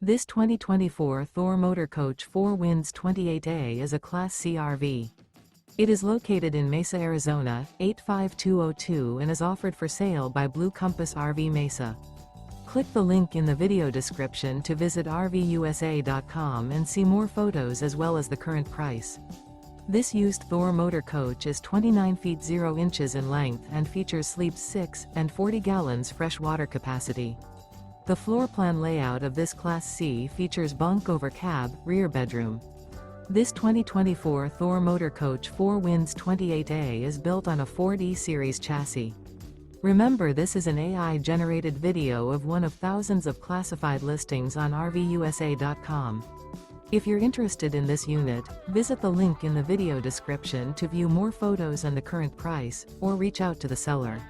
This 2024 Thor Motor Coach 4 Winds 28A is a Class C RV. It is located in Mesa, Arizona, 85202 and is offered for sale by Blue Compass RV Mesa. Click the link in the video description to visit RVUSA.com and see more photos as well as the current price. This used Thor motor coach is 29 feet 0 inches in length and features sleeps 6 and 40 gallons fresh water capacity. The floor plan layout of this Class C features bunk over cab, rear bedroom. This 2024 Thor Motor Coach 4 Winds 28A is built on a Ford E-Series chassis. Remember, this is an AI-generated video of one of thousands of classified listings on RVUSA.com. If you're interested in this unit, visit the link in the video description to view more photos and the current price, or reach out to the seller.